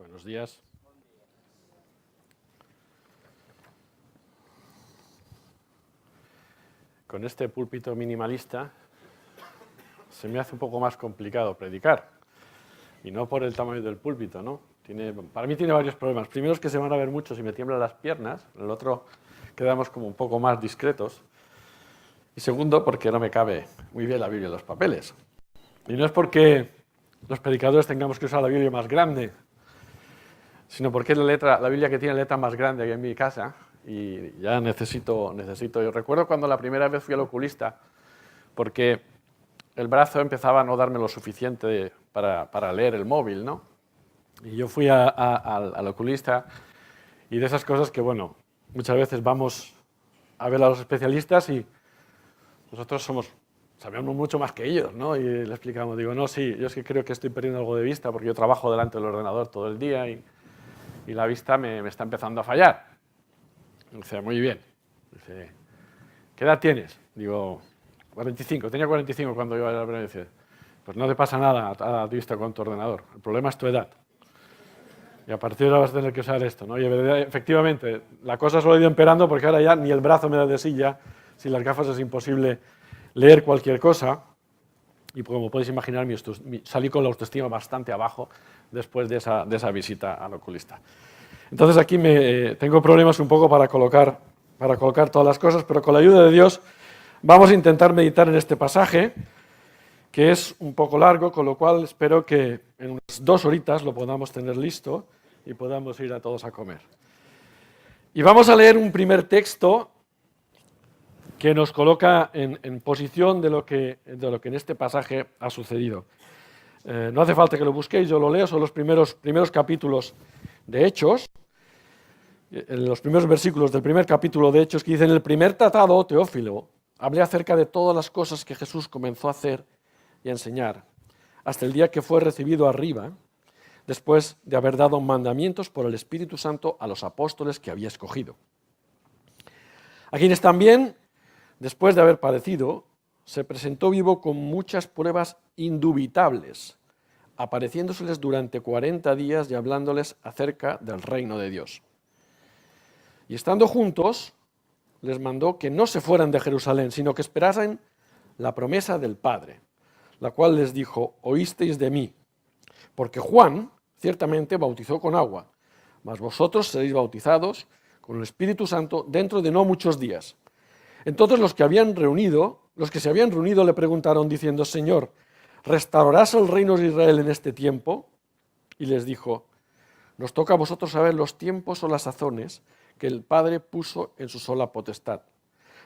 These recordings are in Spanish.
Buenos días. Con este púlpito minimalista se me hace un poco más complicado predicar. Y no por el tamaño del púlpito, ¿no? Para mí tiene varios problemas. Primero es que se van a ver mucho si me tiemblan las piernas. En el otro quedamos como un poco más discretos. Y segundo, porque no me cabe muy bien la Biblia en los papeles. Y no es porque los predicadores tengamos que usar la Biblia más grande, sino porque es la Biblia que tiene la letra más grande aquí en mi casa y ya necesito. Yo recuerdo cuando la primera vez fui al oculista, porque el brazo empezaba a no darme lo suficiente para leer el móvil, ¿no? Y yo fui al oculista y de esas cosas que, bueno, muchas veces vamos a ver a los especialistas y nosotros sabemos mucho más que ellos, ¿no? Y le explicamos, digo, no, sí, yo es que creo que estoy perdiendo algo de vista porque yo trabajo delante del ordenador todo el día y la vista me está empezando a fallar. Dice, muy bien. Dice, ¿qué edad tienes? Digo, 45. Tenía 45 cuando iba a la primera vez. Dice, pues no te pasa nada a tu vista con tu ordenador. El problema es tu edad. Y a partir de ahora vas a tener que usar esto, ¿no? Y efectivamente, la cosa solo ha ido empeorando porque ahora ya ni el brazo me da de silla. Sin las gafas es imposible leer cualquier cosa. Y como podéis imaginar, salí con la autoestima bastante abajo después de esa visita al oculista. Entonces aquí tengo problemas un poco para colocar todas las cosas, pero con la ayuda de Dios vamos a intentar meditar en este pasaje, que es un poco largo, con lo cual espero que en unas 2 horitas lo podamos tener listo y podamos ir a todos a comer. Y vamos a leer un primer texto que nos coloca en posición de lo que en este pasaje ha sucedido. No hace falta que lo busquéis, yo lo leo, son los primeros capítulos de Hechos, en los primeros versículos del primer capítulo de Hechos, que dicen: en el primer tratado, Teófilo, hablé acerca de todas las cosas que Jesús comenzó a hacer y a enseñar, hasta el día que fue recibido arriba, después de haber dado mandamientos por el Espíritu Santo a los apóstoles que había escogido. A quienes también, después de haber padecido, se presentó vivo con muchas pruebas indubitables, apareciéndoseles durante 40 días y hablándoles acerca del reino de Dios. Y estando juntos, les mandó que no se fueran de Jerusalén, sino que esperasen la promesa del Padre, la cual les dijo: oísteis de mí, porque Juan ciertamente bautizó con agua, mas vosotros seréis bautizados con el Espíritu Santo dentro de no muchos días. Entonces los que se habían reunido le preguntaron diciendo: Señor, ¿restaurarás el reino de Israel en este tiempo? Y les dijo: nos toca a vosotros saber los tiempos o las sazones que el Padre puso en su sola potestad.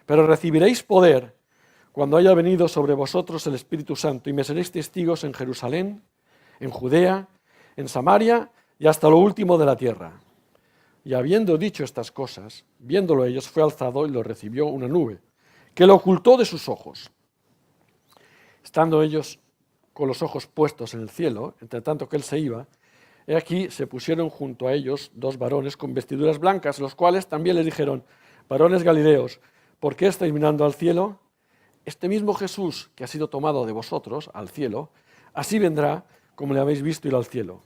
Pero recibiréis poder cuando haya venido sobre vosotros el Espíritu Santo, y me seréis testigos en Jerusalén, en Judea, en Samaria y hasta lo último de la tierra. Y habiendo dicho estas cosas, viéndolo ellos, fue alzado y lo recibió una nube, que lo ocultó de sus ojos. Estando ellos con los ojos puestos en el cielo, entre tanto que él se iba, he aquí se pusieron junto a ellos 2 varones con vestiduras blancas, los cuales también les dijeron: varones galileos, ¿por qué estáis mirando al cielo? Este mismo Jesús que ha sido tomado de vosotros al cielo, así vendrá como le habéis visto ir al cielo.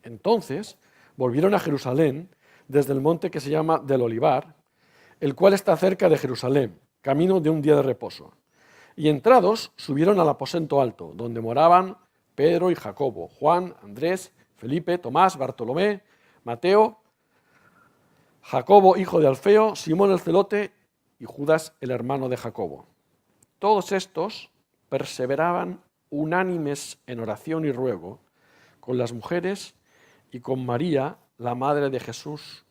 Entonces volvieron a Jerusalén desde el monte que se llama del Olivar, el cual está cerca de Jerusalén, camino de un día de reposo. Y entrados subieron al aposento alto, donde moraban Pedro y Jacobo, Juan, Andrés, Felipe, Tomás, Bartolomé, Mateo, Jacobo, hijo de Alfeo, Simón el celote y Judas, el hermano de Jacobo. Todos estos perseveraban unánimes en oración y ruego con las mujeres y con María, la madre de Jesús,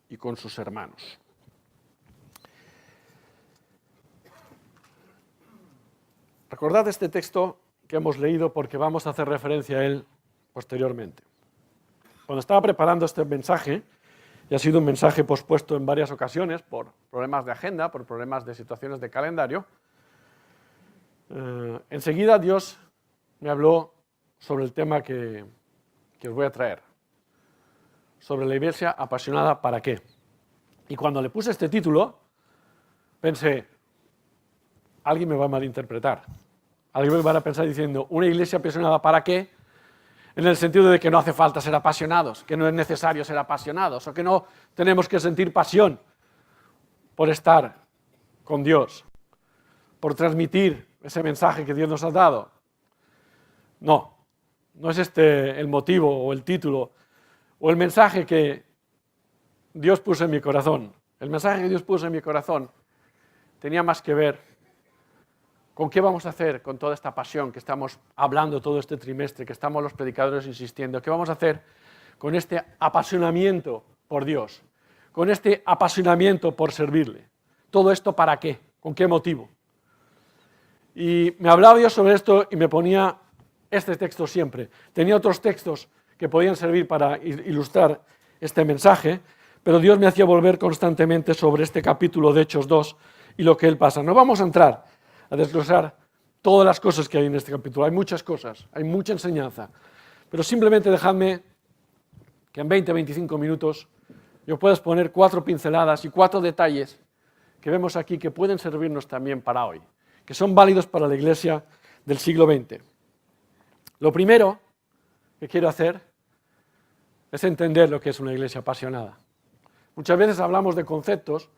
y con sus hermanos. Recordad este texto que hemos leído porque vamos a hacer referencia a él posteriormente. Cuando estaba preparando este mensaje, y ha sido un mensaje pospuesto en varias ocasiones por problemas de agenda, por problemas de situaciones de calendario, enseguida Dios me habló sobre el tema que os voy a traer, sobre la iglesia apasionada, ¿para qué? Y cuando le puse este título, pensé: alguien me va a malinterpretar, alguien me va a pensar diciendo: una iglesia apasionada, ¿para qué? en el sentido de que no hace falta ser apasionados, que no es necesario ser apasionados, o que no tenemos que sentir pasión por estar con Dios, por transmitir ese mensaje que Dios nos ha dado. No, no es este el motivo o el título o el mensaje que Dios puso en mi corazón. El mensaje que Dios puso en mi corazón tenía más que ver con qué vamos a hacer con toda esta pasión que estamos hablando todo este trimestre, que estamos los predicadores insistiendo. ¿Qué vamos a hacer con este apasionamiento por Dios? Con este apasionamiento por servirle. ¿Todo esto para qué? ¿Con qué motivo? Y me hablaba Dios sobre esto y me ponía este texto siempre. Tenía otros textos que podían servir para ilustrar este mensaje, pero Dios me hacía volver constantemente sobre este capítulo de Hechos 2 y lo que él pasa. No vamos a entrar a desglosar todas las cosas que hay en este capítulo. Hay muchas cosas, hay mucha enseñanza, pero simplemente dejadme que en 20-25 minutos yo pueda exponer 4 pinceladas y 4 detalles que vemos aquí que pueden servirnos también para hoy, que son válidos para la iglesia del siglo XX. Lo primero que quiero hacer es entender lo que es una iglesia apasionada. Muchas veces hablamos de conceptos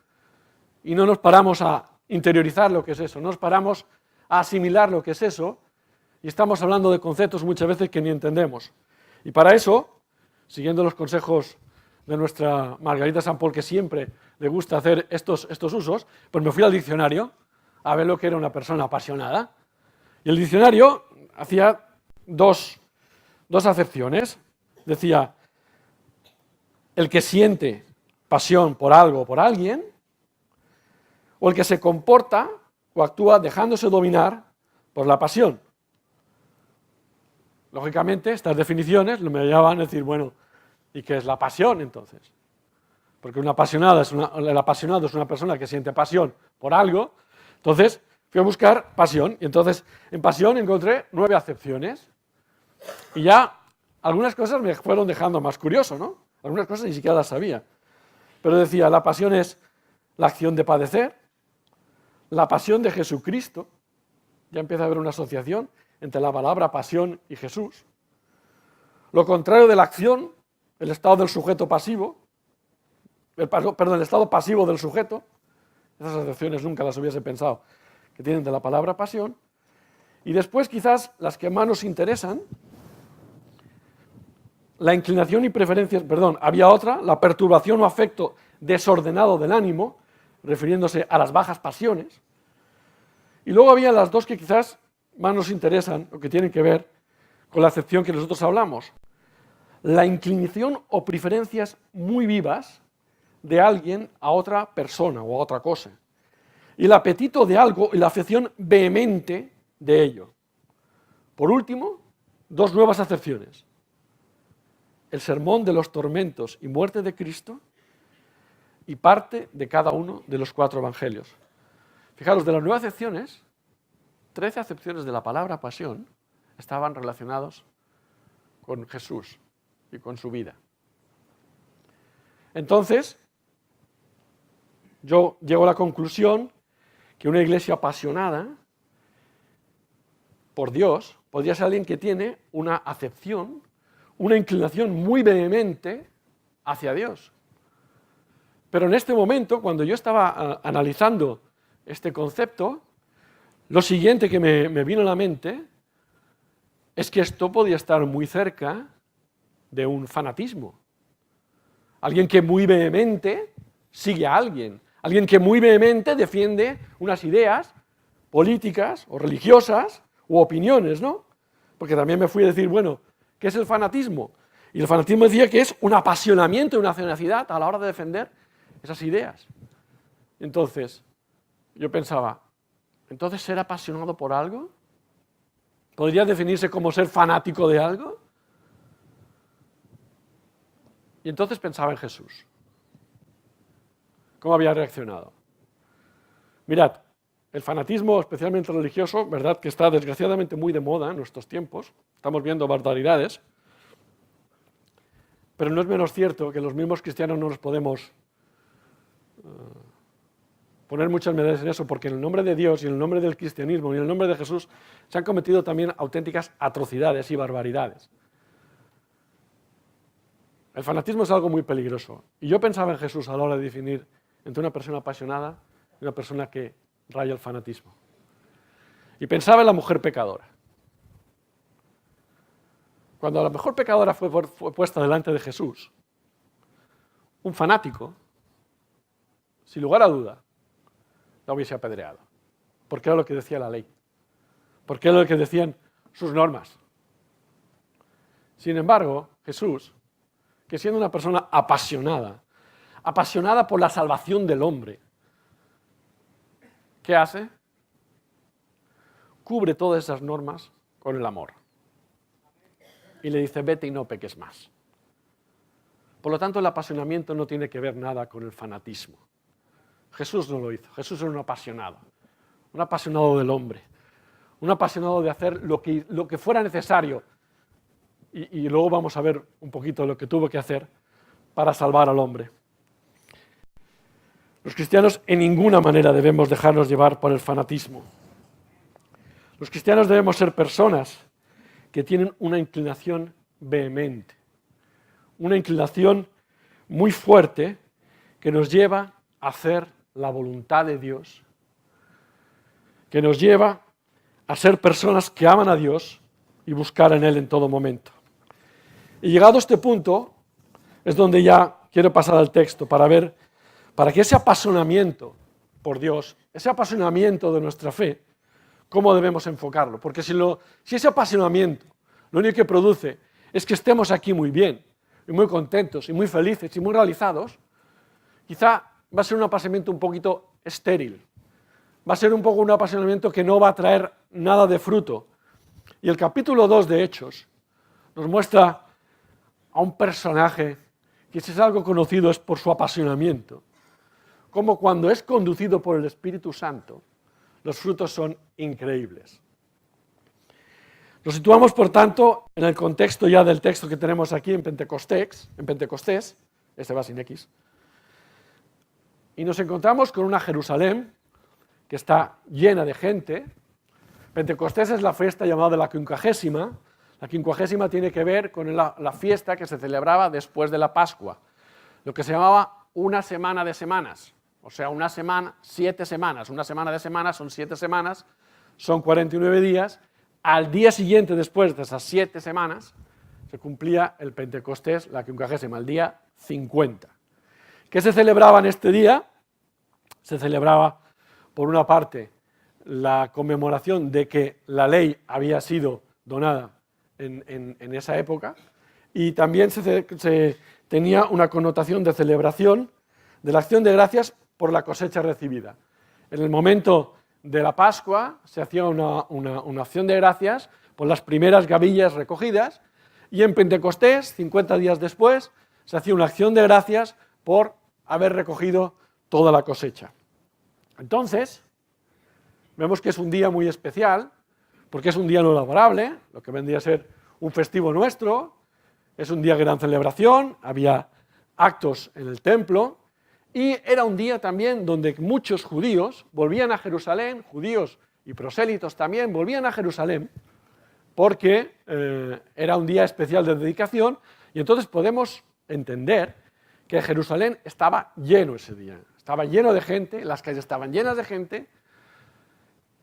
y no nos paramos a interiorizar lo que es eso, no nos paramos a asimilar lo que es eso y estamos hablando de conceptos muchas veces que ni entendemos. Y para eso, siguiendo los consejos de nuestra Margarita San Paul, que siempre le gusta hacer estos usos, pues me fui al diccionario a ver lo que era una persona apasionada. Y el diccionario hacía dos acepciones. Decía, el que siente pasión por algo o por alguien, o el que se comporta o actúa dejándose dominar por la pasión. Lógicamente, estas definiciones me llevaban a decir, bueno, ¿y qué es la pasión entonces? Porque el apasionado es una persona que siente pasión por algo. Entonces fui a buscar pasión y entonces en pasión encontré 9 acepciones y ya algunas cosas me fueron dejando más curioso, ¿no? Algunas cosas ni siquiera las sabía. Pero decía, la pasión es la acción de padecer, la pasión de Jesucristo. Ya empieza a haber una asociación entre la palabra pasión y Jesús. Lo contrario de la acción, el estado del sujeto pasivo, el estado pasivo del sujeto. Esas acepciones nunca las hubiese pensado que tienen de la palabra pasión. Y después quizás las que más nos interesan, la inclinación y preferencias, había otra, la perturbación o afecto desordenado del ánimo, refiriéndose a las bajas pasiones. Y luego había las dos que quizás más nos interesan, o que tienen que ver con la acepción que nosotros hablamos. La inclinación o preferencias muy vivas de alguien a otra persona o a otra cosa. Y el apetito de algo y la afección vehemente de ello. Por último, 2 nuevas acepciones. El sermón de los tormentos y muerte de Cristo y parte de cada uno de los 4 evangelios. Fijaros, de las 9 acepciones, 13 acepciones de la palabra pasión estaban relacionados con Jesús y con su vida. Entonces, yo llego a la conclusión que una iglesia apasionada por Dios podría ser alguien que tiene una acepción, una inclinación muy vehemente hacia Dios. Pero en este momento, cuando yo estaba analizando este concepto, lo siguiente que me vino a la mente es que esto podía estar muy cerca de un fanatismo. Alguien que muy vehemente sigue a alguien. Alguien que muy vehemente defiende unas ideas políticas o religiosas u opiniones, ¿no? Porque también me fui a decir, bueno, ¿qué es el fanatismo? Y el fanatismo decía que es un apasionamiento y una tenacidad a la hora de defender esas ideas. Entonces, yo pensaba, ¿entonces ser apasionado por algo? ¿Podría definirse como ser fanático de algo? Y entonces pensaba en Jesús. ¿Cómo había reaccionado? Mirad, el fanatismo, especialmente religioso, verdad que está desgraciadamente muy de moda en nuestros tiempos, estamos viendo barbaridades, pero no es menos cierto que los mismos cristianos no nos podemos poner muchas medallas en eso, porque en el nombre de Dios y en el nombre del cristianismo y en el nombre de Jesús se han cometido también auténticas atrocidades y barbaridades. El fanatismo es algo muy peligroso. Y yo pensaba en Jesús a la hora de definir entre una persona apasionada y una persona que raya el fanatismo. Y pensaba en la mujer pecadora. Cuando la mejor pecadora fue puesta delante de Jesús, un fanático, sin lugar a duda, la hubiese apedreado. Porque era lo que decía la ley. Porque era lo que decían sus normas. Sin embargo, Jesús, que siendo una persona apasionada por la salvación del hombre, ¿qué hace? Cubre todas esas normas con el amor. Y le dice, vete y no peques más. Por lo tanto, el apasionamiento no tiene que ver nada con el fanatismo. Jesús no lo hizo. Jesús era un apasionado del hombre, un apasionado de hacer lo que fuera necesario. Y luego vamos a ver un poquito lo que tuvo que hacer para salvar al hombre. Los cristianos en ninguna manera debemos dejarnos llevar por el fanatismo. Los cristianos debemos ser personas que tienen una inclinación vehemente, una inclinación muy fuerte que nos lleva a hacer la voluntad de Dios, que nos lleva a ser personas que aman a Dios y buscar en Él en todo momento. Y llegado a este punto, es donde ya quiero pasar al texto para que ese apasionamiento por Dios, ese apasionamiento de nuestra fe, cómo debemos enfocarlo. Porque si ese apasionamiento lo único que produce es que estemos aquí muy bien, y muy contentos, y muy felices, y muy realizados, quizá va a ser un apasionamiento un poquito estéril. Va a ser un poco un apasionamiento que no va a traer nada de fruto. Y el capítulo 2 de Hechos nos muestra a un personaje que, si es algo conocido, es por su apasionamiento. Como cuando es conducido por el Espíritu Santo, los frutos son increíbles. Nos situamos, por tanto, en el contexto ya del texto que tenemos aquí en Pentecostés, este va sin X, y nos encontramos con una Jerusalén que está llena de gente. Pentecostés es la fiesta llamada la Quincuagésima. La Quincuagésima tiene que ver con la fiesta que se celebraba después de la Pascua, lo que se llamaba una semana de semanas, o sea, una semana, 7 semanas, una semana de semanas son 7 semanas, son 49 días, al día siguiente después de esas 7 semanas se cumplía el Pentecostés, la Quincuagésima, el día 50. ¿Qué se celebraba en este día? Se celebraba, por una parte, la conmemoración de que la ley había sido donada en esa época, y también se tenía una connotación de celebración de la acción de gracias por la cosecha recibida. En el momento de la Pascua se hacía una acción de gracias por las primeras gavillas recogidas, y en Pentecostés, 50 días después, se hacía una acción de gracias por haber recogido toda la cosecha. Entonces, vemos que es un día muy especial, porque es un día no laborable, lo que vendría a ser un festivo nuestro, es un día de gran celebración, había actos en el templo, y era un día también donde muchos judíos volvían a Jerusalén, judíos y prosélitos también volvían a Jerusalén, porque era un día especial de dedicación, y entonces podemos entender que Jerusalén estaba lleno ese día, estaba lleno de gente, las calles estaban llenas de gente,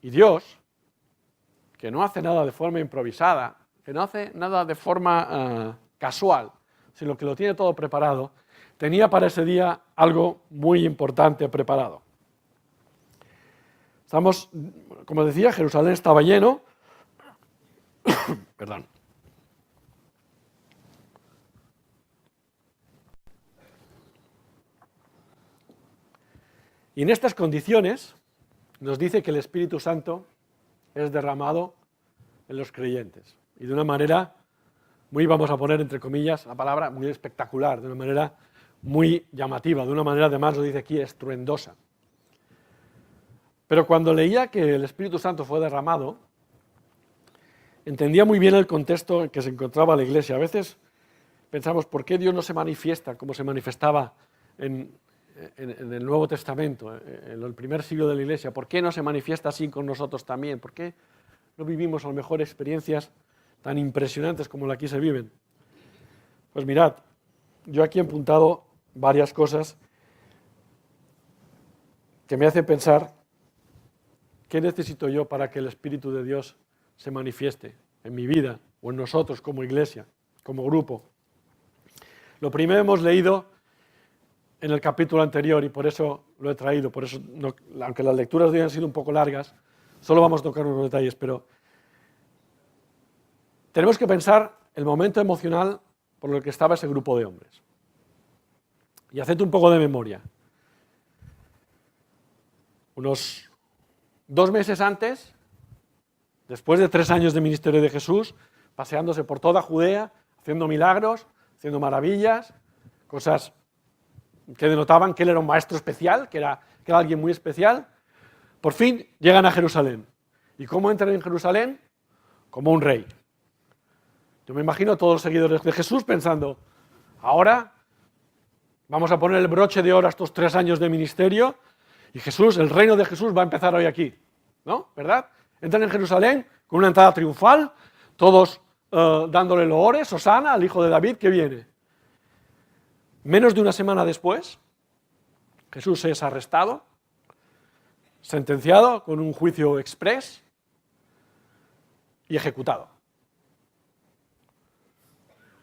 y Dios, que no hace nada de forma improvisada, que no hace nada de forma casual, sino que lo tiene todo preparado, tenía para ese día algo muy importante preparado. Estamos, como decía, Jerusalén estaba lleno. Perdón. Y en estas condiciones nos dice que el Espíritu Santo es derramado en los creyentes. Y de una manera muy, vamos a poner entre comillas la palabra, muy espectacular, de una manera muy llamativa, de una manera además lo dice aquí estruendosa. Pero cuando leía que el Espíritu Santo fue derramado, entendía muy bien el contexto en que se encontraba la Iglesia. A veces pensamos, ¿por qué Dios no se manifiesta como se manifestaba en el Nuevo Testamento, en el primer siglo de la Iglesia? ¿Por qué no se manifiesta así con nosotros también? ¿Por qué no vivimos a lo mejor experiencias tan impresionantes como las que aquí se viven? Pues mirad, yo aquí he apuntado varias cosas que me hacen pensar qué necesito yo para que el Espíritu de Dios se manifieste en mi vida o en nosotros como iglesia, como grupo. Lo primero hemos leído en el capítulo anterior y por eso lo he traído, por eso, aunque las lecturas de hoy han sido un poco largas, solo vamos a tocar unos detalles, pero tenemos que pensar el momento emocional por el que estaba ese grupo de hombres. Y haced un poco de memoria. Unos 2 meses antes, después de 3 años de ministerio de Jesús, paseándose por toda Judea, haciendo milagros, haciendo maravillas, cosas que denotaban que él era un maestro especial, que era alguien muy especial, por fin llegan a Jerusalén. ¿Y cómo entran en Jerusalén? Como un rey. Yo me imagino a todos los seguidores de Jesús pensando, ahora vamos a poner el broche de oro a estos 3 años de ministerio y Jesús, el reino de Jesús va a empezar hoy aquí, ¿no? ¿Verdad? Entran en Jerusalén con una entrada triunfal, todos dándole loores, Hosana, al hijo de David que viene. Menos de una semana después, Jesús es arrestado, sentenciado con un juicio exprés y ejecutado.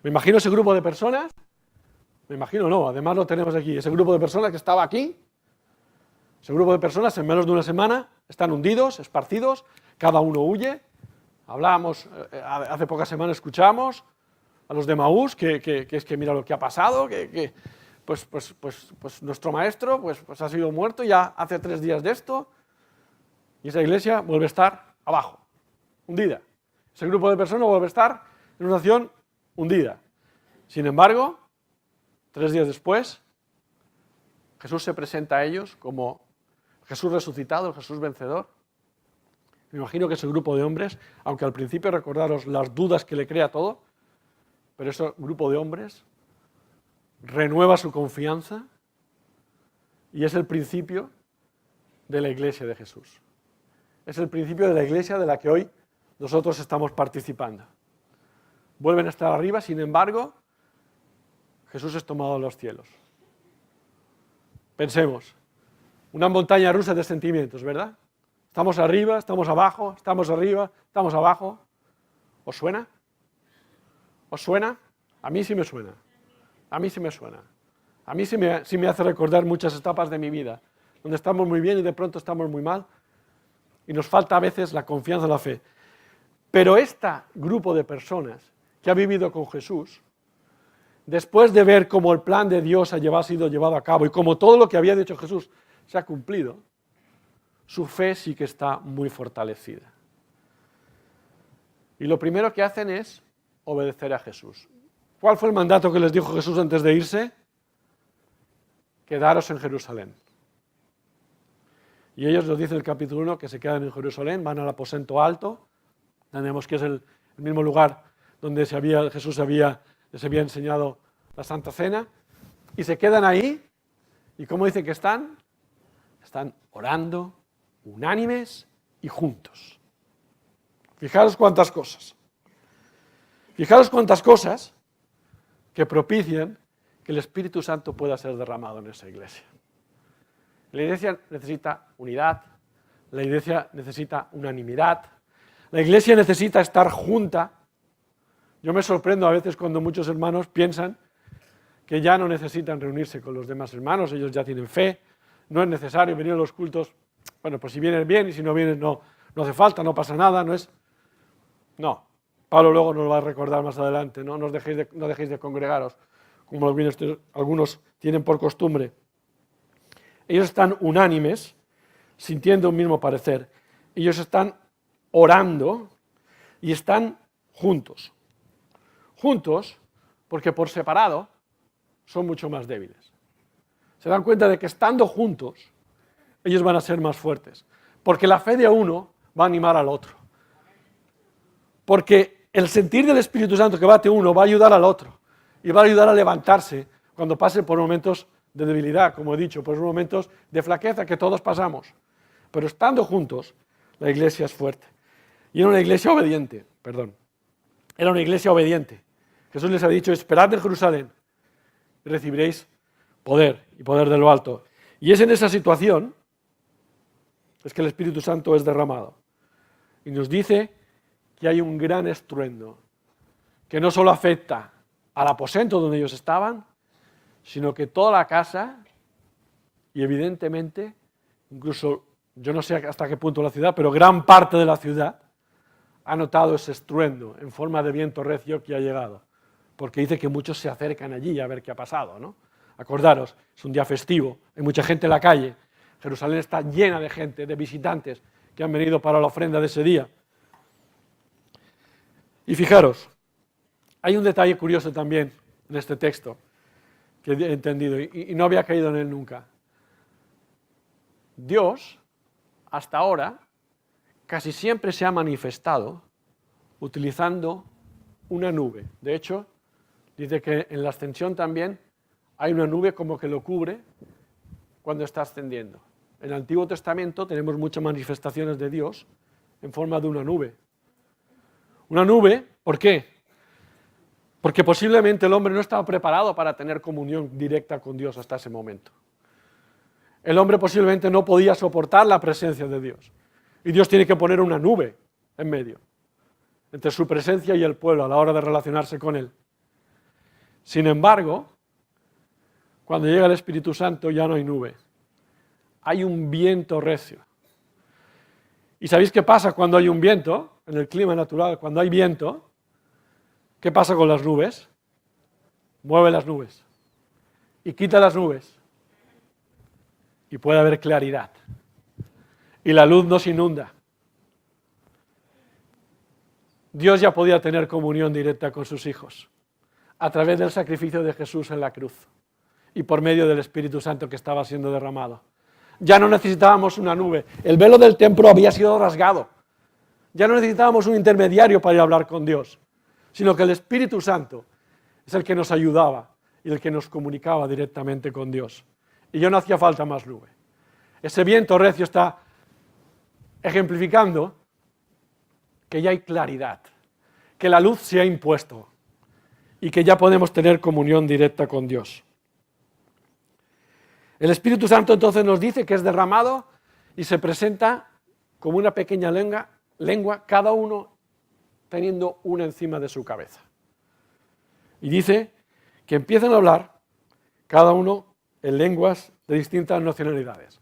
Me imagino ese grupo de personas, además lo tenemos aquí, ese grupo de personas que estaba aquí, ese grupo de personas en menos de una semana están hundidos, esparcidos, cada uno huye. Hablábamos, hace pocas semanas escuchamos a los de Maús, que es que mira lo que ha pasado, pues nuestro maestro pues ha sido muerto ya hace 3 días de esto, y esa iglesia vuelve a estar abajo, hundida. Ese grupo de personas vuelve a estar en una situación hundida. Sin embargo, 3 días después, Jesús se presenta a ellos como Jesús resucitado, el Jesús vencedor. Me imagino que ese grupo de hombres, aunque al principio recordaros las dudas que le crea todo, pero ese grupo de hombres renueva su confianza y es el principio de la iglesia de Jesús. Es el principio de la iglesia de la que hoy nosotros estamos participando. Vuelven a estar arriba, sin embargo, Jesús es tomado en los cielos. Pensemos, una montaña rusa de sentimientos, ¿verdad? Estamos arriba, estamos abajo, estamos arriba, estamos abajo. ¿Os suena? ¿Os suena? A mí sí me suena. A mí sí me suena. A mí sí me hace recordar muchas etapas de mi vida, donde estamos muy bien y de pronto estamos muy mal, y nos falta a veces la confianza en la fe. Pero este grupo de personas que ha vivido con Jesús, después de ver cómo el plan de Dios ha sido llevado a cabo y cómo todo lo que había dicho Jesús se ha cumplido, su fe sí que está muy fortalecida. Y lo primero que hacen es obedecer a Jesús. ¿Cuál fue el mandato que les dijo Jesús antes de irse? Quedaros en Jerusalén. Y ellos nos dice el capítulo 1 que se quedan en Jerusalén, van al aposento alto, tenemos que es el mismo lugar donde Jesús les había enseñado la Santa Cena, y se quedan ahí, y ¿cómo dicen que están? Están orando, unánimes y juntos. Fijaros cuántas cosas. Fijaros cuántas cosas que propician que el Espíritu Santo pueda ser derramado en esa iglesia. La iglesia necesita unidad, la iglesia necesita unanimidad, la iglesia necesita estar junta. Yo me sorprendo a veces cuando muchos hermanos piensan que ya no necesitan reunirse con los demás hermanos, ellos ya tienen fe, no es necesario venir a los cultos. Bueno, pues si vienes bien y si no vienes no hace falta, no pasa nada, No, Pablo luego nos lo va a recordar más adelante, no dejéis de congregaros, como algunos tienen por costumbre. Ellos están unánimes, sintiendo un mismo parecer. Ellos están orando y están juntos. Juntos porque por separado son mucho más débiles. Se dan cuenta de que estando juntos, ellos van a ser más fuertes. Porque la fe de uno va a animar al otro. Porque el sentir del Espíritu Santo que bate uno va a ayudar al otro. Y va a ayudar a levantarse cuando pase por momentos de debilidad, como he dicho, por momentos de flaqueza que todos pasamos. Pero estando juntos, la iglesia es fuerte. Y era una iglesia obediente, Era una iglesia obediente. Jesús les ha dicho, esperad en Jerusalén, y recibiréis poder, y poder de lo alto. Y es en esa situación es que el Espíritu Santo es derramado. Y nos dice que hay un gran estruendo, que no solo afecta al aposento donde ellos estaban, sino que toda la casa, y evidentemente, incluso yo no sé hasta qué punto la ciudad, pero gran parte de la ciudad ha notado ese estruendo en forma de viento recio que ha llegado, porque dice que muchos se acercan allí a ver qué ha pasado, ¿no? Acordaros, es un día festivo, hay mucha gente en la calle, Jerusalén está llena de gente, de visitantes que han venido para la ofrenda de ese día. Y fijaros, hay un detalle curioso también en este texto que he entendido y no había caído en él nunca. Dios, hasta ahora, casi siempre se ha manifestado utilizando una nube. De hecho, dice que en la ascensión también hay una nube como que lo cubre cuando está ascendiendo. En el Antiguo Testamento tenemos muchas manifestaciones de Dios en forma de una nube. Una nube, ¿por qué? Porque posiblemente el hombre no estaba preparado para tener comunión directa con Dios hasta ese momento. El hombre posiblemente no podía soportar la presencia de Dios. Y Dios tiene que poner una nube en medio, entre su presencia y el pueblo a la hora de relacionarse con él. Sin embargo, cuando llega el Espíritu Santo ya no hay nube. Hay un viento recio. ¿Y sabéis qué pasa cuando hay un viento? En el clima natural, cuando hay viento, ¿qué pasa con las nubes? Mueve las nubes y quita las nubes y puede haber claridad y la luz nos inunda. Dios ya podía tener comunión directa con sus hijos a través del sacrificio de Jesús en la cruz y por medio del Espíritu Santo que estaba siendo derramado. Ya no necesitábamos una nube, el velo del templo había sido rasgado, ya no necesitábamos un intermediario para ir a hablar con Dios, sino que el Espíritu Santo es el que nos ayudaba y el que nos comunicaba directamente con Dios. Y ya no hacía falta más nube. Ese viento recio está ejemplificando que ya hay claridad, que la luz se ha impuesto y que ya podemos tener comunión directa con Dios. El Espíritu Santo entonces nos dice que es derramado y se presenta como una pequeña lengua, cada uno teniendo una encima de su cabeza. Y dice que empiezan a hablar cada uno en lenguas de distintas nacionalidades.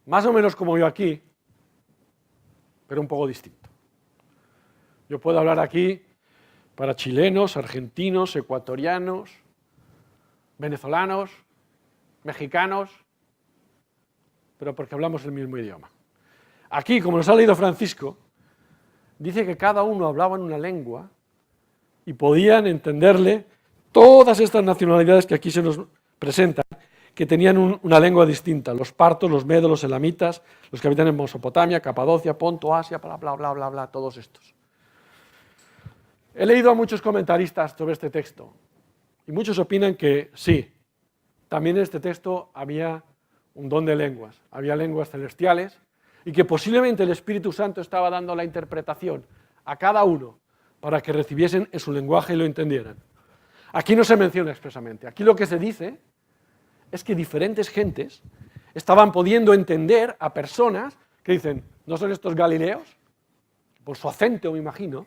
Más o menos como yo aquí, pero un poco distinto. Yo puedo hablar aquí para chilenos, argentinos, ecuatorianos, venezolanos, mexicanos, pero porque hablamos el mismo idioma. Aquí, como nos ha leído Francisco, dice que cada uno hablaba en una lengua y podían entenderle todas estas nacionalidades que aquí se nos presentan, que tenían una lengua distinta, los partos, los medos, los elamitas, los que habitan en Mesopotamia, Capadocia, Ponto, Asia, bla, bla, bla, bla, bla, todos estos. He leído a muchos comentaristas sobre este texto y muchos opinan que sí, también en este texto había un don de lenguas, había lenguas celestiales y que posiblemente el Espíritu Santo estaba dando la interpretación a cada uno para que recibiesen en su lenguaje y lo entendieran. Aquí no se menciona expresamente, aquí lo que se dice es que diferentes gentes estaban pudiendo entender a personas que dicen, ¿no son estos galileos? Por su acento, me imagino.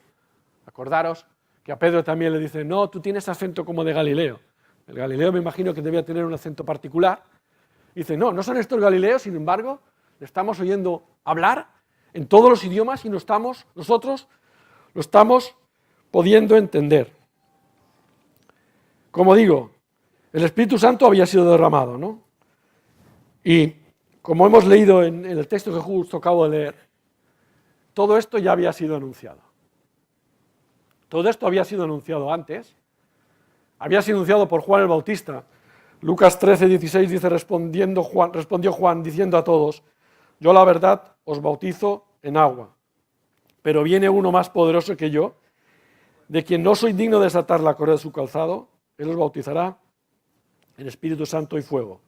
Acordaros que a Pedro también le dice, no, tú tienes acento como de Galileo. El Galileo me imagino que debía tener un acento particular. Dice, no, no son estos galileos, sin embargo, le estamos oyendo hablar en todos los idiomas y nosotros lo estamos pudiendo entender. Como digo, el Espíritu Santo había sido derramado, ¿no? Y como hemos leído en el texto que justo acabo de leer, todo esto ya había sido anunciado. Todo esto había sido anunciado antes, había sido anunciado por Juan el Bautista. Lucas 13, 16 dice, respondió Juan diciendo a todos, yo la verdad os bautizo en agua, pero viene uno más poderoso que yo, de quien no soy digno de desatar la correa de su calzado, él os bautizará en Espíritu Santo y fuego.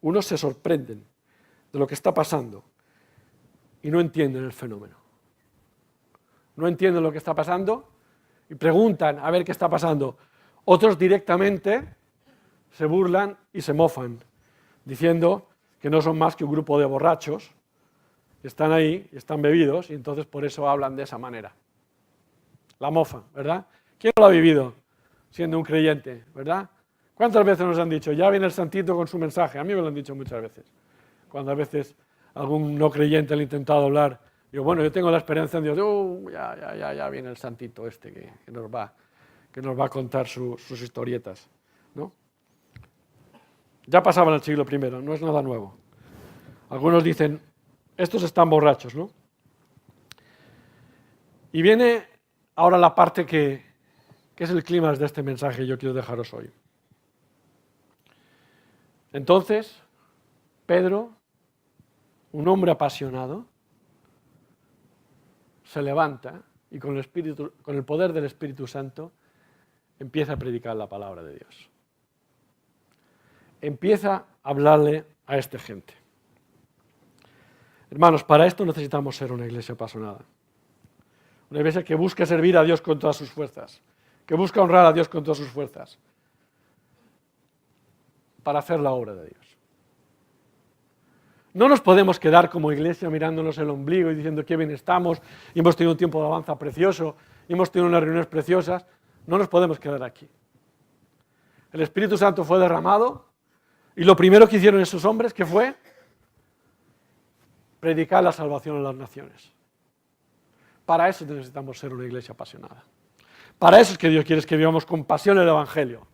Unos se sorprenden de lo que está pasando y no entienden el fenómeno. No entienden lo que está pasando y preguntan a ver qué está pasando. Otros directamente se burlan y se mofan, diciendo que no son más que un grupo de borrachos, que están ahí, están bebidos, y entonces por eso hablan de esa manera. La mofa, ¿verdad? ¿Quién no lo ha vivido siendo un creyente, verdad? ¿Cuántas veces nos han dicho, ya viene el santito con su mensaje? A mí me lo han dicho muchas veces. Cuando a veces algún no creyente le ha intentado hablar, digo, bueno, yo tengo la esperanza en Dios, ya viene el santito este que nos va a contar sus historietas, ¿no? Ya pasaba en el siglo I, no es nada nuevo. Algunos dicen, estos están borrachos, ¿no? Y viene ahora la parte que es el clímax de este mensaje que yo quiero dejaros hoy. Entonces, Pedro, un hombre apasionado, se levanta y con el poder del Espíritu Santo empieza a predicar la palabra de Dios. Empieza a hablarle a esta gente. Hermanos, para esto necesitamos ser una iglesia apasionada. Una iglesia que busca servir a Dios con todas sus fuerzas, que busca honrar a Dios con todas sus fuerzas, para hacer la obra de Dios. No nos podemos quedar como iglesia mirándonos el ombligo y diciendo qué bien estamos, y hemos tenido un tiempo de alabanza precioso, y hemos tenido unas reuniones preciosas. No nos podemos quedar aquí. El Espíritu Santo fue derramado, y lo primero que hicieron esos hombres, ¿qué fue? Predicar la salvación a las naciones. Para eso necesitamos ser una iglesia apasionada. Para eso es que Dios quiere que vivamos con pasión el Evangelio.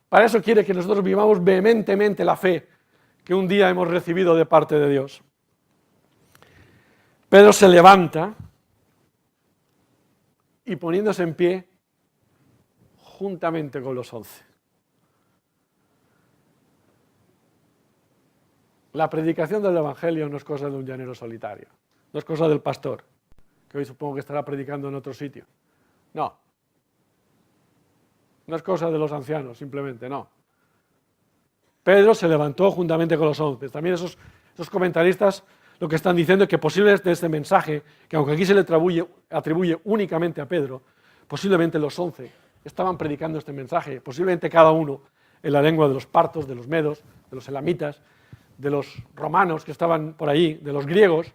Para eso quiere que nosotros vivamos vehementemente la fe que un día hemos recibido de parte de Dios. Pedro se levanta y poniéndose en pie juntamente con los 11. La predicación del Evangelio no es cosa de un llanero solitario, no es cosa del pastor, que hoy supongo que estará predicando en otro sitio. No. No es cosa de los ancianos, simplemente, no. Pedro se levantó juntamente con los 11. También esos comentaristas lo que están diciendo es que posiblemente este mensaje, que aunque aquí se le atribuye únicamente a Pedro, posiblemente los 11 estaban predicando este mensaje, posiblemente cada uno en la lengua de los partos, de los medos, de los elamitas, de los romanos que estaban por allí, de los griegos,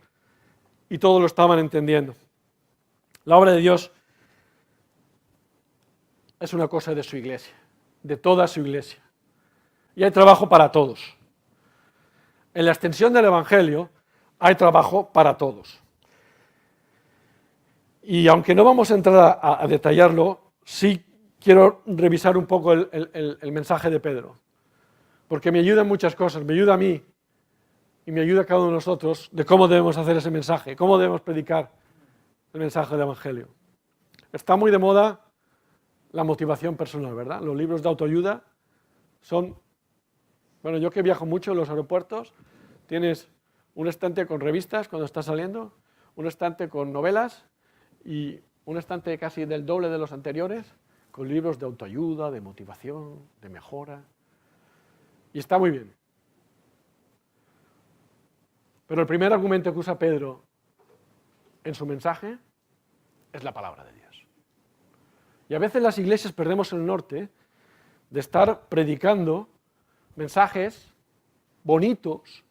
y todos lo estaban entendiendo. La obra de Dios es una cosa de su iglesia, de toda su iglesia. Y hay trabajo para todos. En la extensión del Evangelio hay trabajo para todos. Y aunque no vamos a entrar a detallarlo, sí quiero revisar un poco el mensaje de Pedro, porque me ayuda en muchas cosas, me ayuda a mí y me ayuda a cada uno de nosotros de cómo debemos hacer ese mensaje, cómo debemos predicar el mensaje del Evangelio. Está muy de moda la motivación personal, ¿verdad? Los libros de autoayuda son... Bueno, yo que viajo mucho en los aeropuertos, tienes un estante con revistas cuando estás saliendo, un estante con novelas y un estante casi del doble de los anteriores con libros de autoayuda, de motivación, de mejora. Y está muy bien. Pero el primer argumento que usa Pedro en su mensaje es la palabra de Dios. Y a veces las iglesias perdemos el norte de estar predicando mensajes bonitos,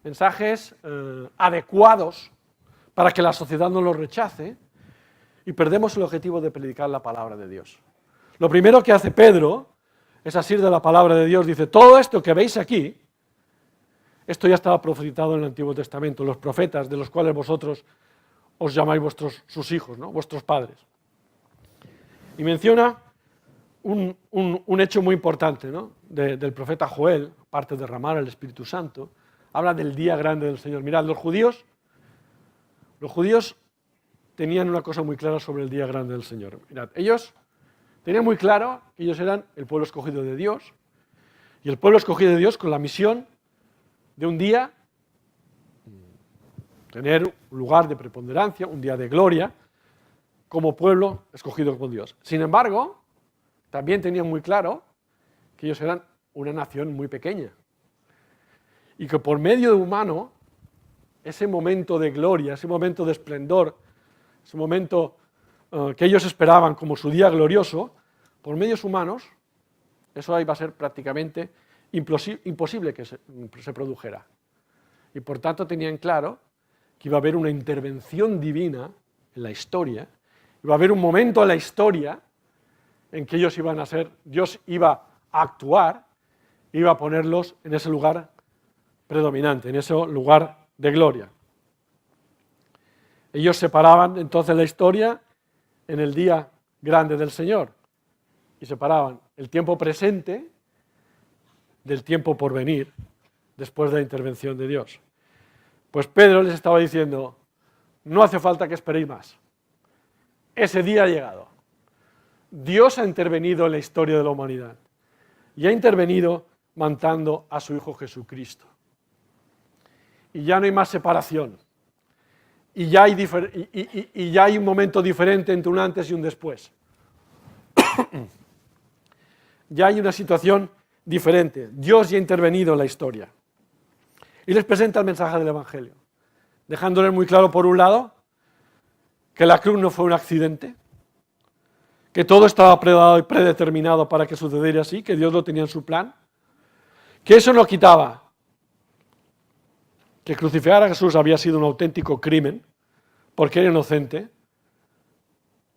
mensajes adecuados para que la sociedad no los rechace, y perdemos el objetivo de predicar la palabra de Dios. Lo primero que hace Pedro es asir de la palabra de Dios, dice, todo esto que veis aquí, esto ya estaba profetizado en el Antiguo Testamento, los profetas de los cuales vosotros os llamáis sus hijos, ¿no? Vuestros padres. Y menciona un hecho muy importante, ¿no? Del profeta Joel, aparte de derramar el Espíritu Santo, habla del día grande del Señor. Mirad, los judíos tenían una cosa muy clara sobre el día grande del Señor. Mirad, ellos tenían muy claro que ellos eran el pueblo escogido de Dios, y el pueblo escogido de Dios con la misión de un día tener un lugar de preponderancia, un día de gloria, como pueblo escogido por Dios. Sin embargo, también tenían muy claro que ellos eran una nación muy pequeña y que por medio de humano, ese momento de gloria, ese momento de esplendor, ese momento que ellos esperaban como su día glorioso, por medios humanos, eso iba a ser prácticamente imposible que se produjera. Y por tanto tenían claro que iba a haber una intervención divina en la historia, iba a haber un momento en la historia en que ellos iban a ser, Dios iba a actuar, iba a ponerlos en ese lugar predominante, en ese lugar de gloria. Ellos separaban entonces la historia en el día grande del Señor y separaban el tiempo presente del tiempo por venir después de la intervención de Dios. Pues Pedro les estaba diciendo, no hace falta que esperéis más. Ese día ha llegado. Dios ha intervenido en la historia de la humanidad y ha intervenido mandando a su Hijo Jesucristo. Y ya no hay más separación. Y ya hay un momento diferente entre un antes y un después. Ya hay una situación diferente. Dios ya ha intervenido en la historia. Y les presenta el mensaje del Evangelio, dejándoles muy claro, por un lado, que la cruz no fue un accidente, que todo estaba predeterminado para que sucediera así, que Dios lo tenía en su plan, que eso no quitaba que crucificar a Jesús había sido un auténtico crimen, porque era inocente,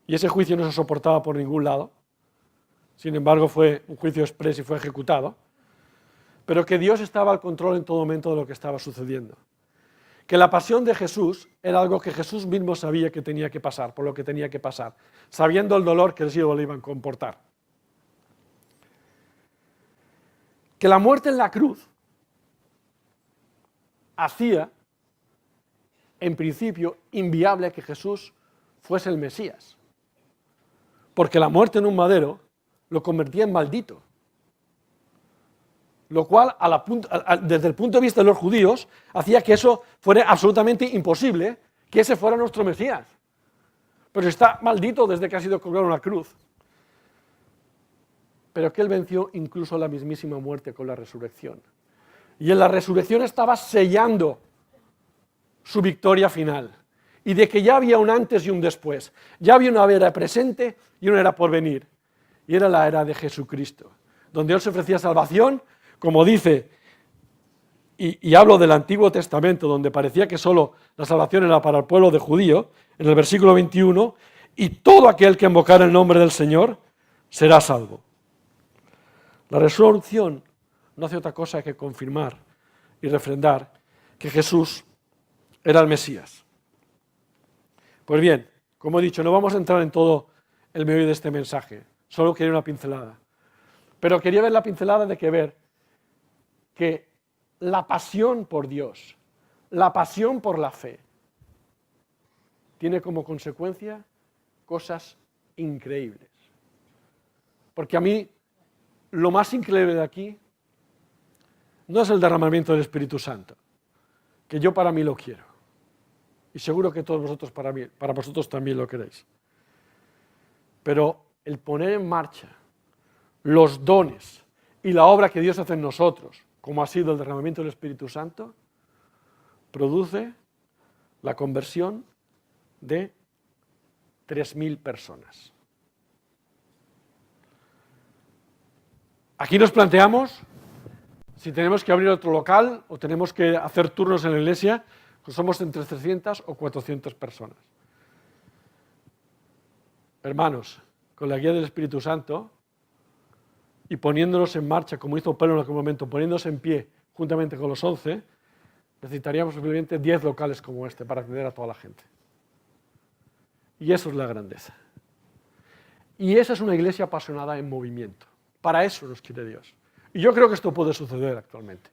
y ese juicio no se soportaba por ningún lado. Sin embargo, fue un juicio exprés y fue ejecutado, pero que Dios estaba al control en todo momento de lo que estaba sucediendo. Que la pasión de Jesús era algo que Jesús mismo sabía que tenía que pasar, por lo que tenía que pasar, sabiendo el dolor que ellos le iban a comportar. Que la muerte en la cruz hacía, en principio, inviable que Jesús fuese el Mesías, porque la muerte en un madero lo convertía en maldito. Lo cual, desde el punto de vista de los judíos, hacía que eso fuera absolutamente imposible, que ese fuera nuestro Mesías. Pero está maldito desde que ha sido colgado en una cruz. Pero que él venció incluso la mismísima muerte con la resurrección. Y en la resurrección estaba sellando su victoria final. Y de que ya había un antes y un después. Ya había una era presente y una era por venir. Y era la era de Jesucristo, donde él se ofrecía salvación, como dice, y hablo del Antiguo Testamento, donde parecía que solo la salvación era para el pueblo de judío, en el versículo 21, y todo aquel que invocara el nombre del Señor será salvo. La resurrección no hace otra cosa que confirmar y refrendar que Jesús era el Mesías. Pues bien, como he dicho, no vamos a entrar en todo el meollo de este mensaje, solo quería una pincelada. Pero quería ver la pincelada de que la pasión por Dios, la pasión por la fe, tiene como consecuencia cosas increíbles. Porque a mí, lo más increíble de aquí no es el derramamiento del Espíritu Santo, que yo para mí lo quiero. Y seguro que todos vosotros para vosotros también lo queréis. Pero el poner en marcha los dones y la obra que Dios hace en nosotros, como ha sido el derramamiento del Espíritu Santo, produce la conversión de 3.000 personas. Aquí nos planteamos si tenemos que abrir otro local o tenemos que hacer turnos en la iglesia, pues somos entre 300 o 400 personas. Hermanos, con la guía del Espíritu Santo y poniéndonos en marcha, como hizo Pedro en aquel momento, poniéndose en pie juntamente con los 11, necesitaríamos simplemente 10 locales como este para atender a toda la gente. Y eso es la grandeza. Y esa es una iglesia apasionada en movimiento. Para eso nos quiere Dios. Y yo creo que esto puede suceder actualmente.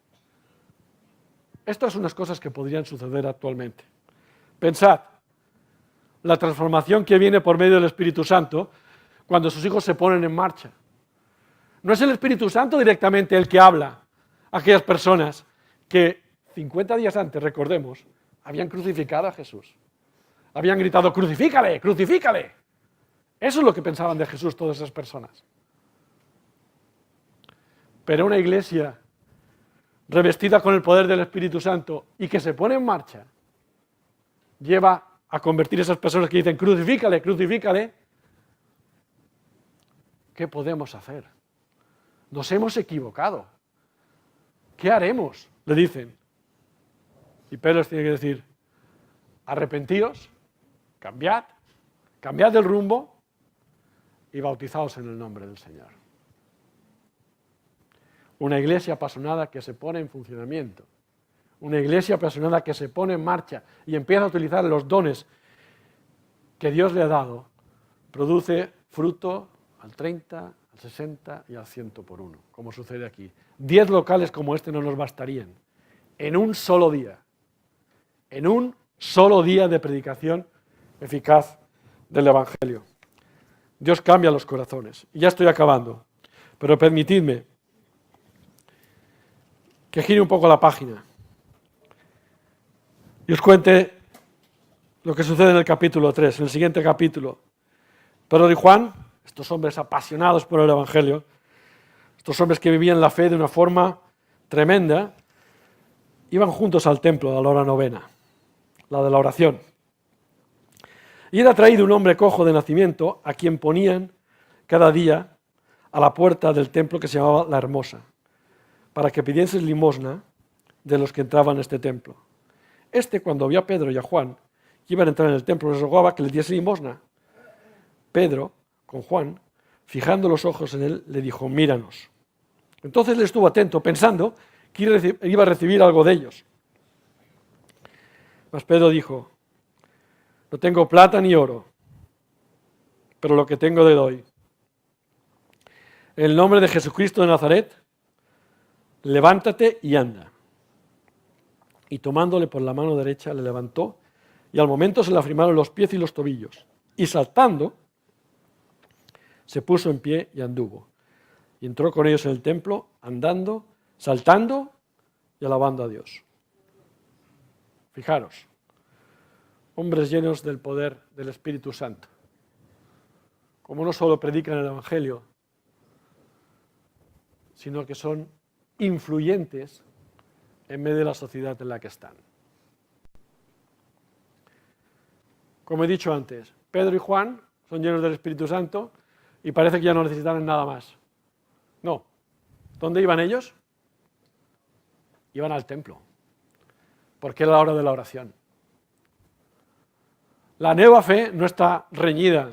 Estas son unas cosas que podrían suceder actualmente. Pensad, la transformación que viene por medio del Espíritu Santo cuando sus hijos se ponen en marcha. No es el Espíritu Santo directamente el que habla a aquellas personas que 50 días antes, recordemos, habían crucificado a Jesús. Habían gritado, ¡crucifícale, crucifícale! Eso es lo que pensaban de Jesús todas esas personas. Pero una iglesia revestida con el poder del Espíritu Santo y que se pone en marcha, lleva a convertir a esas personas que dicen, crucifícale, crucifícale, ¿qué podemos hacer? Nos hemos equivocado. ¿Qué haremos? Le dicen. Y Pedro les tiene que decir, arrepentíos, cambiad el rumbo y bautizaos en el nombre del Señor. Una iglesia apasionada que se pone en funcionamiento. Una iglesia apasionada que se pone en marcha y empieza a utilizar los dones que Dios le ha dado, produce fruto al 30, al 60 y al 100 por uno, como sucede aquí. 10 locales como este no nos bastarían. En un solo día de predicación eficaz del Evangelio. Dios cambia los corazones. Y ya estoy acabando, pero permitidme que gire un poco la página y os cuente lo que sucede en el capítulo 3, en el siguiente capítulo. Pedro y Juan, estos hombres apasionados por el Evangelio, estos hombres que vivían la fe de una forma tremenda, iban juntos al templo a la hora novena, la de la oración. Y era traído un hombre cojo de nacimiento a quien ponían cada día a la puerta del templo que se llamaba La Hermosa, para que pidiese limosna de los que entraban en este templo. Cuando vio a Pedro y a Juan que iban a entrar en el templo, les rogaba que les diese limosna. Pedro, con Juan, fijando los ojos en él, le dijo, míranos. Entonces él estuvo atento, pensando que iba a recibir algo de ellos. Mas Pedro dijo, no tengo plata ni oro, pero lo que tengo te doy. En el nombre de Jesucristo de Nazaret, levántate y anda. Y tomándole por la mano derecha le levantó, y al momento se le afirmaron los pies y los tobillos. Y saltando, se puso en pie y anduvo. Y entró con ellos en el templo, andando, saltando y alabando a Dios. Fijaros, hombres llenos del poder del Espíritu Santo. Como no solo predican el Evangelio, sino que son influyentes en medio de la sociedad en la que están. Como he dicho antes, Pedro y Juan son llenos del Espíritu Santo y parece que ya no necesitan nada más. No. ¿Dónde iban ellos? Iban al templo, porque era la hora de la oración. La nueva fe no está reñida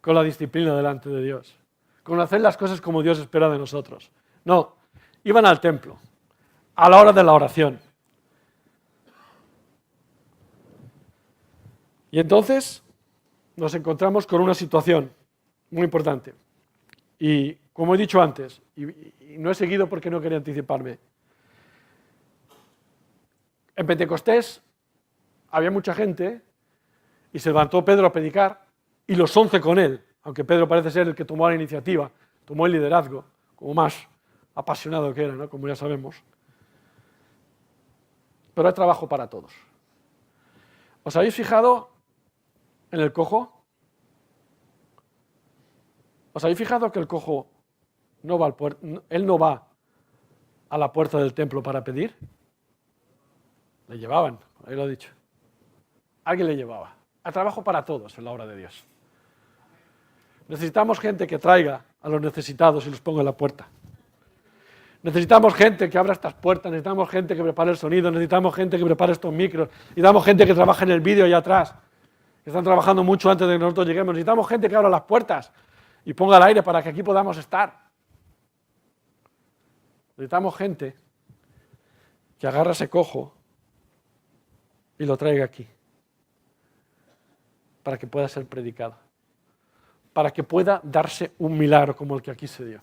con la disciplina delante de Dios, con hacer las cosas como Dios espera de nosotros. No, iban al templo, a la hora de la oración. Y entonces nos encontramos con una situación muy importante. Y como he dicho antes, y no he seguido porque no quería anticiparme, en Pentecostés había mucha gente y se levantó Pedro a predicar y los 11 con él, aunque Pedro parece ser el que tomó la iniciativa, tomó el liderazgo, como más apasionado que era, ¿no? Como ya sabemos. Pero hay trabajo para todos. ¿Os habéis fijado en el cojo? ¿Os habéis fijado que el cojo no va él no va a la puerta del templo para pedir? Le llevaban, ahí lo he dicho. Alguien le llevaba. Hay trabajo para todos en la obra de Dios. Necesitamos gente que traiga a los necesitados y los ponga en la puerta. Necesitamos gente que abra estas puertas, necesitamos gente que prepare el sonido, necesitamos gente que prepare estos micros, necesitamos gente que trabaje en el vídeo allá atrás, que están trabajando mucho antes de que nosotros lleguemos. Necesitamos gente que abra las puertas y ponga el aire para que aquí podamos estar. Necesitamos gente que agarre ese cojo y lo traiga aquí, para que pueda ser predicado, para que pueda darse un milagro como el que aquí se dio.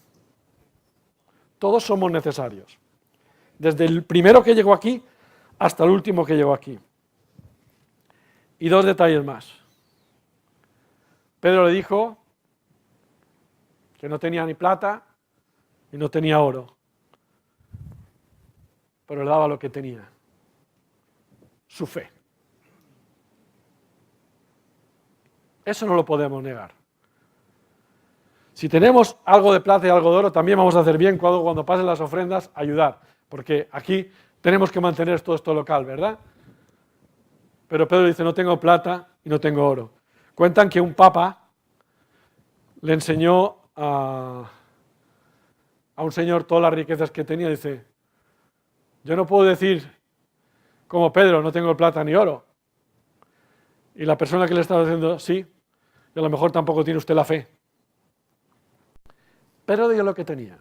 Todos somos necesarios, desde el primero que llegó aquí hasta el último que llegó aquí. Y 2 detalles más. Pedro le dijo que no tenía ni plata y no tenía oro, pero le daba lo que tenía, su fe. Eso no lo podemos negar. Si tenemos algo de plata y algo de oro, también vamos a hacer bien cuando pasen las ofrendas, ayudar, porque aquí tenemos que mantener todo esto local, ¿verdad? Pero Pedro dice, no tengo plata y no tengo oro. Cuentan que un papa le enseñó a un señor todas las riquezas que tenía, dice, yo no puedo decir como Pedro, no tengo plata ni oro. Y la persona que le estaba diciendo, sí, y a lo mejor tampoco tiene usted la fe. Pero dio lo que tenía,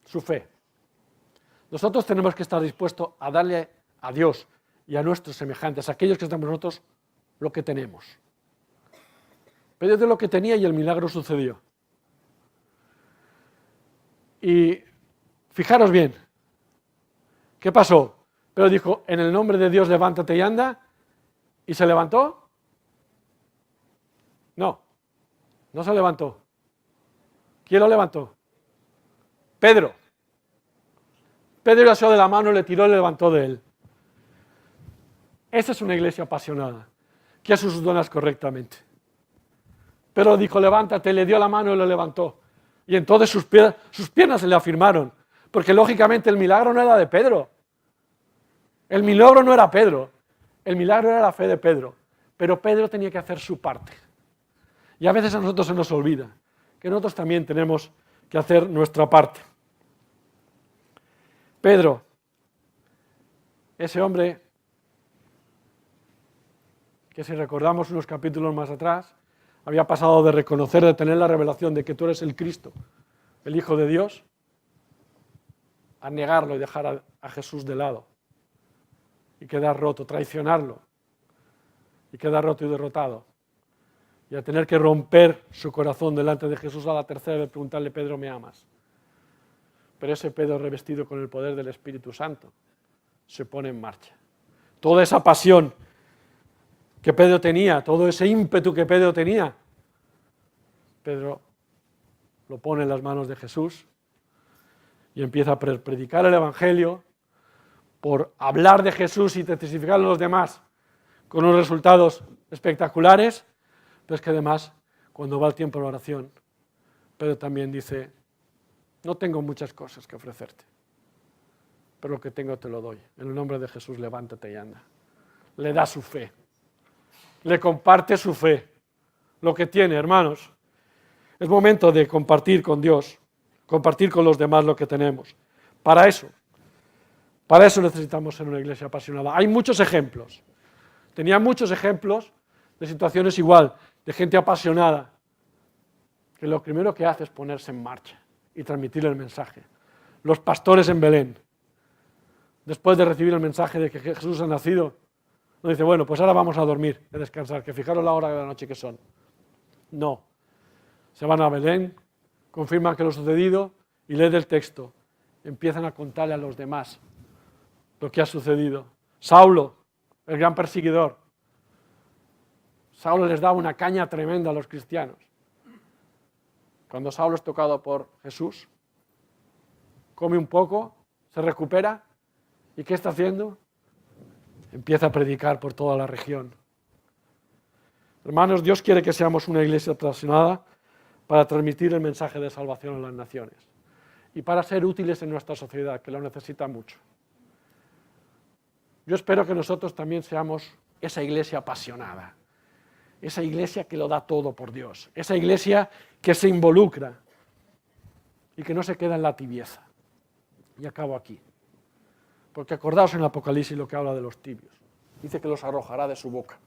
su fe. Nosotros tenemos que estar dispuestos a darle a Dios y a nuestros semejantes, a aquellos que estamos nosotros, lo que tenemos. Pedro dio lo que tenía y el milagro sucedió. Y fijaros bien, ¿qué pasó? Pedro dijo, en el nombre de Dios levántate y anda, ¿y se levantó? No, no se levantó. ¿Quién lo levantó? Pedro. Pedro le asió de la mano, le tiró y le levantó de él. Esa es una iglesia apasionada, que hace sus donas correctamente. Pedro dijo, levántate, le dio la mano y lo levantó. Y entonces sus piernas se le afirmaron, porque lógicamente el milagro no era de Pedro. El milagro no era Pedro, el milagro era la fe de Pedro. Pero Pedro tenía que hacer su parte. Y a veces a nosotros se nos olvida que nosotros también tenemos que hacer nuestra parte. Pedro, ese hombre que si recordamos unos capítulos más atrás, había pasado de reconocer, de tener la revelación de que tú eres el Cristo, el Hijo de Dios, a negarlo y dejar a Jesús de lado y quedar roto, traicionarlo y quedar roto y derrotado y a tener que romper su corazón delante de Jesús a la tercera de preguntarle, Pedro, ¿me amas? Pero ese Pedro revestido con el poder del Espíritu Santo se pone en marcha. Toda esa pasión que Pedro tenía, todo ese ímpetu que Pedro tenía, Pedro lo pone en las manos de Jesús y empieza a predicar el Evangelio por hablar de Jesús y testificar a los demás con unos resultados espectaculares, pero es que además, cuando va el tiempo de la oración, Pedro también dice, no tengo muchas cosas que ofrecerte, pero lo que tengo te lo doy. En el nombre de Jesús, levántate y anda. Le da su fe, le comparte su fe, lo que tiene, hermanos. Es momento de compartir con Dios, compartir con los demás lo que tenemos. Para eso necesitamos ser una iglesia apasionada. Hay muchos ejemplos. Tenía muchos ejemplos de situaciones igual, de gente apasionada, que lo primero que hace es ponerse en marcha y transmitir el mensaje. Los pastores en Belén, después de recibir el mensaje de que Jesús ha nacido, no dice, bueno, pues ahora vamos a dormir, a descansar, que fijaros la hora de la noche que son. No. Se van a Belén, confirman que lo sucedido y leen el texto. Empiezan a contarle a los demás lo que ha sucedido. Saulo, el gran perseguidor. Saulo les daba una caña tremenda a los cristianos. Cuando Saulo es tocado por Jesús, come un poco, se recupera, ¿y qué está haciendo? Empieza a predicar por toda la región. Hermanos, Dios quiere que seamos una iglesia apasionada para transmitir el mensaje de salvación a las naciones y para ser útiles en nuestra sociedad, que lo necesita mucho. Yo espero que nosotros también seamos esa iglesia apasionada, esa iglesia que lo da todo por Dios, esa iglesia que se involucra y que no se queda en la tibieza. Y acabo aquí. Porque acordaos en el Apocalipsis lo que habla de los tibios. Dice que los arrojará de su boca.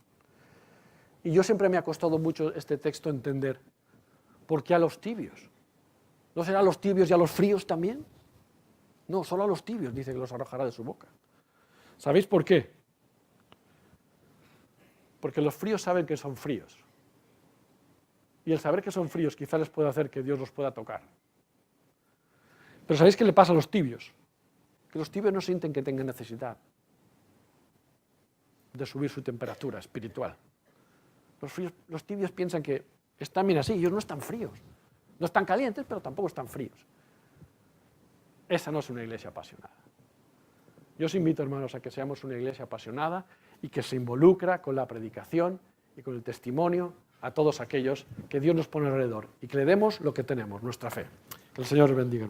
Y yo siempre me ha costado mucho este texto entender. ¿Por qué a los tibios? ¿No será a los tibios y a los fríos también? No, solo a los tibios dice que los arrojará de su boca. ¿Sabéis por qué? Porque los fríos saben que son fríos. Y el saber que son fríos quizá les pueda hacer que Dios los pueda tocar. Pero ¿sabéis qué le pasa a los tibios? Que los tibios no sienten que tengan necesidad de subir su temperatura espiritual. Los tibios piensan que están bien así, ellos no están fríos. No están calientes, pero tampoco están fríos. Esa no es una iglesia apasionada. Yo os invito, hermanos, a que seamos una iglesia apasionada y que se involucra con la predicación y con el testimonio a todos aquellos que Dios nos pone alrededor y que le demos lo que tenemos, nuestra fe. Que el Señor os bendiga, hermanos.